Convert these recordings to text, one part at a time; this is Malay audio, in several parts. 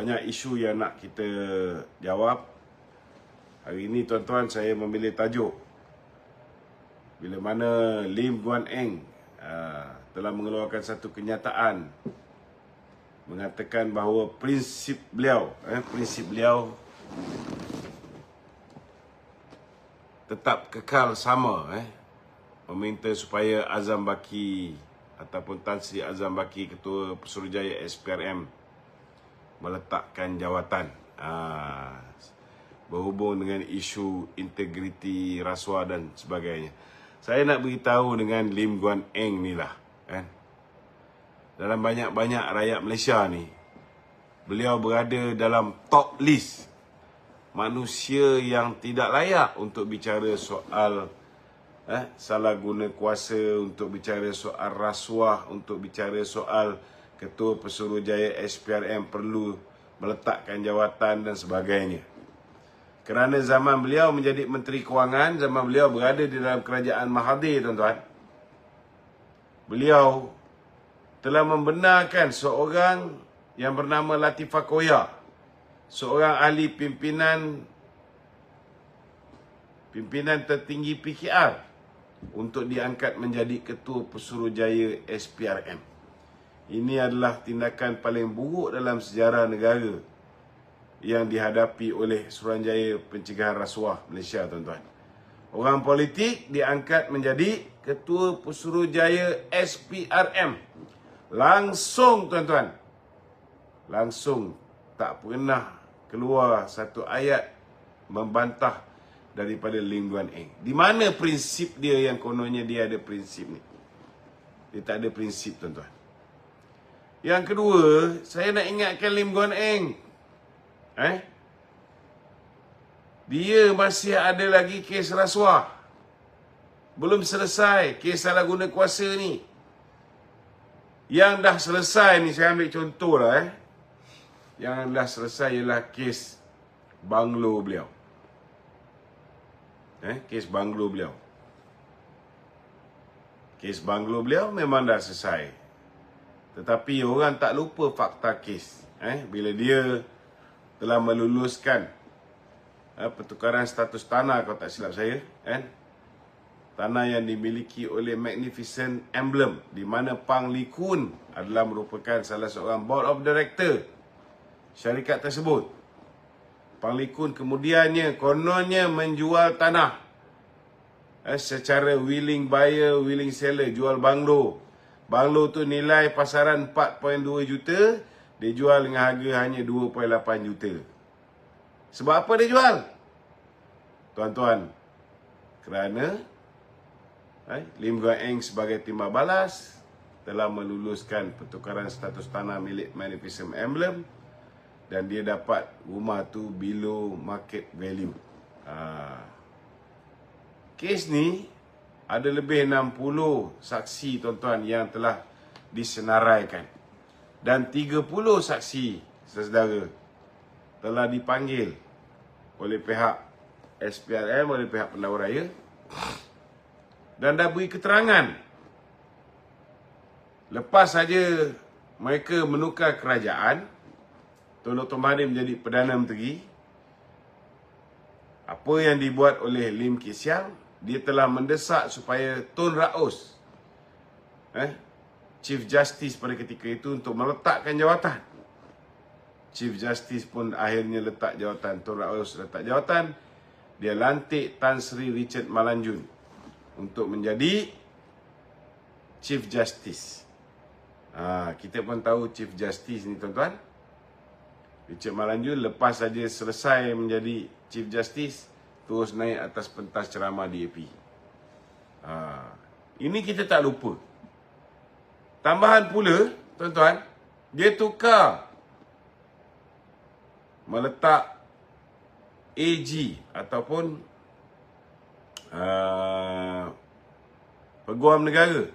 Banyak isu yang nak kita jawab. Hari ini tuan-tuan, saya memilih tajuk bila mana Lim Guan Eng telah mengeluarkan satu kenyataan mengatakan bahawa prinsip beliau tetap kekal sama, meminta supaya Azam Baki ataupun Tan Sri Azam Baki, Ketua Pesuruhjaya SPRM, meletakkan jawatan berhubung dengan isu integriti rasuah dan sebagainya. Saya nak beritahu dengan Lim Guan Eng ni lah, dalam banyak-banyak rakyat Malaysia ni, beliau berada dalam top list manusia yang tidak layak untuk bicara soal salah guna kuasa, untuk bicara soal rasuah, untuk bicara soal Ketua Pesuruhjaya SPRM perlu meletakkan jawatan dan sebagainya. Kerana zaman beliau menjadi Menteri Kewangan, zaman beliau berada di dalam kerajaan Mahathir, tuan-tuan, beliau telah membenarkan seorang yang bernama Latifah Koya, seorang ahli pimpinan tertinggi PKR, untuk diangkat menjadi Ketua Pesuruhjaya SPRM. Ini adalah tindakan paling buruk dalam sejarah negara yang dihadapi oleh Suruhanjaya Pencegahan Rasuah Malaysia, tuan-tuan. Orang politik diangkat menjadi Ketua Pesuruhjaya SPRM. Langsung, tuan-tuan. Langsung, tak pernah keluar satu ayat membantah daripada Lim Guan Eng. Di mana prinsip dia yang kononnya dia ada prinsip ni? Dia tak ada prinsip, tuan-tuan. Yang kedua, saya nak ingatkan Lim Guan Eng. Dia masih ada lagi kes rasuah. Belum selesai kes salah guna kuasa ni. Yang dah selesai ni, saya ambil contoh lah. Yang dah selesai ialah kes banglo beliau. Kes banglo beliau. Kes banglo beliau memang dah selesai. Tetapi orang tak lupa fakta kes. Bila dia telah meluluskan pertukaran status tanah, kalau tak silap saya, tanah yang dimiliki oleh Magnificent Emblem, di mana Pang Lee Kun adalah merupakan salah seorang board of director syarikat tersebut. Pang Lee Kun kemudiannya kononnya menjual tanah secara willing buyer, willing seller, jual banglo. Banglo tu nilai pasaran 4.2 juta, dia jual dengan harga hanya 2.8 juta. Sebab apa dia jual? Tuan-tuan, kerana Lim Guan Eng sebagai timah balas telah meluluskan pertukaran status tanah milik Magnificent Emblem, dan dia dapat rumah tu below market value. Kes ni ada lebih 60 saksi, tuan-tuan, yang telah disenaraikan. Dan 30 saksi, saudara, telah dipanggil oleh pihak SPRM, oleh pihak Pendahulu Raya, dan dah beri keterangan. Lepas saja mereka menukar kerajaan, Tun Dr. Mahathir menjadi Perdana Menteri, apa yang dibuat oleh Lim Kit Siang, dia telah mendesak supaya Tun Raus, Chief Justice pada ketika itu, untuk meletakkan jawatan. Chief Justice pun akhirnya letak jawatan. Tun Raus letak jawatan. Dia lantik Tan Sri Richard Malanjun untuk menjadi Chief Justice. Kita pun tahu Chief Justice ni, tuan-tuan, Richard Malanjun lepas saja selesai menjadi Chief Justice, terus naik atas pentas ceramah DAP. Ini kita tak lupa. Tambahan pula, tuan-tuan, dia tukar meletak AG ataupun Peguam Negara.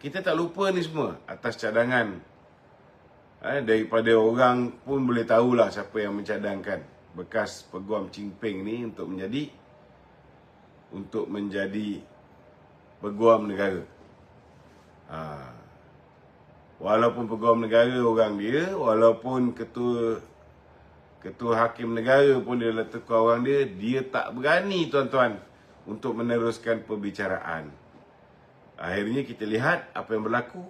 Kita tak lupa ni semua atas cadangan. Daripada orang pun boleh tahulah siapa yang mencadangkan bekas Peguam Ching Peng ni untuk menjadi Peguam Negara. Walaupun Peguam Negara orang dia, walaupun ketua hakim negara pun dia letakkan orang dia, dia tak berani tuan-tuan untuk meneruskan perbicaraan. Akhirnya kita lihat apa yang berlaku.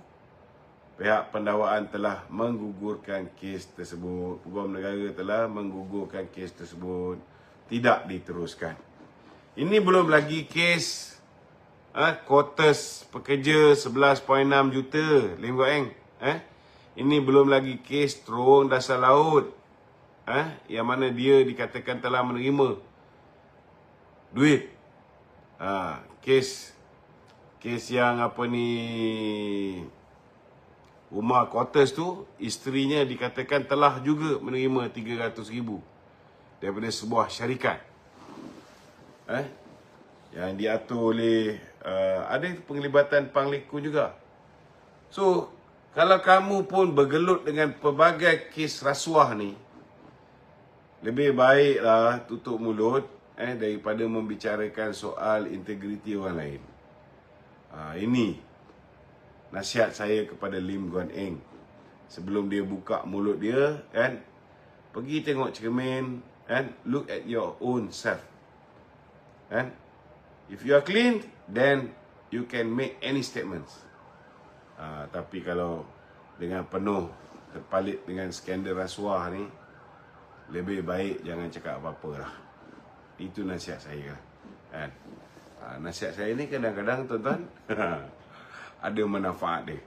Pihak pendakwaan telah menggugurkan kes tersebut. Peguam Negara telah menggugurkan kes tersebut. Tidak diteruskan. Ini belum lagi kes kotas pekerja 11.6 juta Lim Kok Eng. Ini belum lagi kes terowong dasar laut. Yang mana dia dikatakan telah menerima duit. Kes yang rumah quarters tu, isterinya dikatakan telah juga menerima 300,000 daripada sebuah syarikat. Yang diatur oleh ada penglibatan Pangliku juga. So, kalau kamu pun bergelut dengan pelbagai kes rasuah ni, lebih baiklah tutup mulut daripada membicarakan soal integriti orang lain. Ini nasihat saya kepada Lim Guan Eng. Sebelum dia buka mulut dia, pergi tengok cermin, look at your own self. If you are clean, then you can make any statements. Tapi kalau dengan penuh terpalit dengan skandal rasuah ni, lebih baik jangan cakap apa-apa lah. Itu nasihat saya kan. Nasihat saya ni kadang-kadang tuan-tuan ada manfaat dia.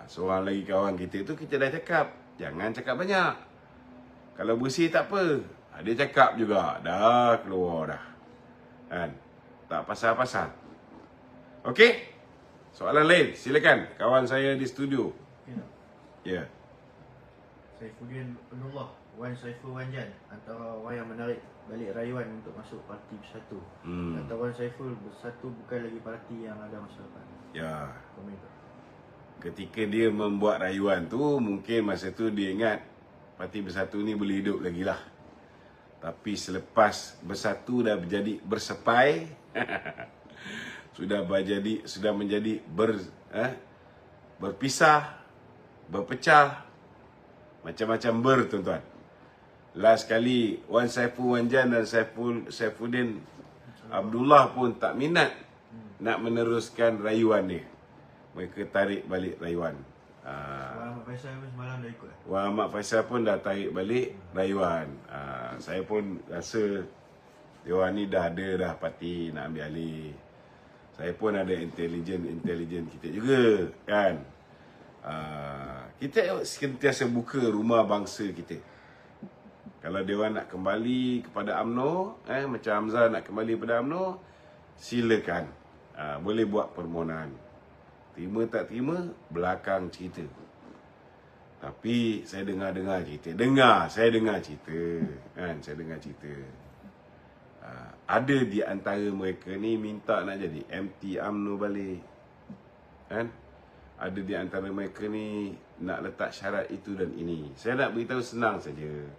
Seorang lagi kawan kita tu, kita dah cakap jangan cakap banyak. Kalau bersih tak apa. Dia cakap juga, dah keluar dah. Tak pasal-pasal. Okey? Soalan lain, silakan kawan saya di studio. Ya. Saifuddin Penullah, Wan Saiful Wanjan, antara orang yang menarik balik rayuan untuk masuk Parti Bersatu. Kata Wan Saiful, Bersatu bukan lagi parti yang ada masa depan. Ya. Komentar. Ketika dia membuat rayuan tu, mungkin masa tu dia ingat Parti Bersatu ni boleh hidup lagi lah. Tapi selepas Bersatu dah menjadi bersepai, sudah menjadi berpisah, berpecah, macam-macam tuan-tuan. Last kali Wan Saiful Wanjan dan Saifuddin Abdullah pun tak minat nak meneruskan rayuan ni. Mereka tarik balik rayuan. Wan Ahmad Faisal pun semalam dah ikut. Wan Ahmad Faisal pun dah tarik balik rayuan. Saya pun rasa diorang ni dah ada dah parti nak ambil alih. Saya pun ada intelijen kita juga kan. Kita sentiasa buka rumah bangsa kita. Kalau dia orang nak kembali kepada UMNO, macam Hamzah nak kembali kepada UMNO, silakan. Boleh buat permohonan. Terima tak terima, belakang cerita. Tapi saya dengar cerita. Saya dengar cerita. Ada di antara mereka ni minta nak jadi MT UMNO balik. Ada di antara mereka ni nak letak syarat itu dan ini. Saya nak beritahu senang saja.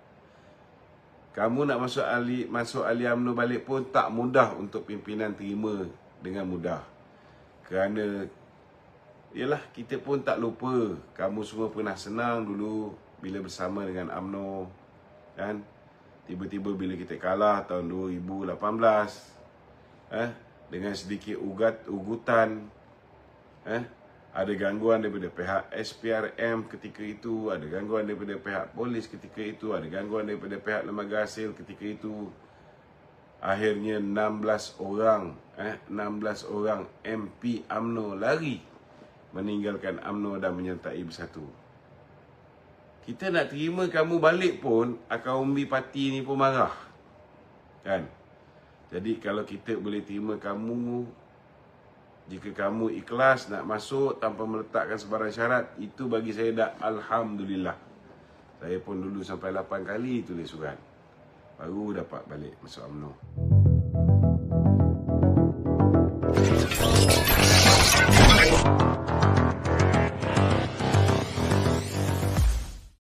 Kamu nak masuk ahli UMNO balik pun tak mudah untuk pimpinan terima dengan mudah. Kerana yalah, kita pun tak lupa kamu semua pernah senang dulu bila bersama dengan UMNO kan. Tiba-tiba bila kita kalah tahun 2018 dengan sedikit ugutan, ada gangguan daripada pihak SPRM ketika itu, ada gangguan daripada pihak polis ketika itu, ada gangguan daripada pihak lembaga hasil ketika itu. Akhirnya 16 orang MP UMNO lari meninggalkan UMNO dan menyertai Bersatu. Kita nak terima kamu balik pun, akar umbi parti ni pun marah. Kan? Jadi kalau kita boleh terima kamu, jika kamu ikhlas nak masuk tanpa meletakkan sebarang syarat, itu bagi saya dah alhamdulillah. Saya pun dulu sampai 8 kali tulis surat, baru dapat balik masuk UMNO.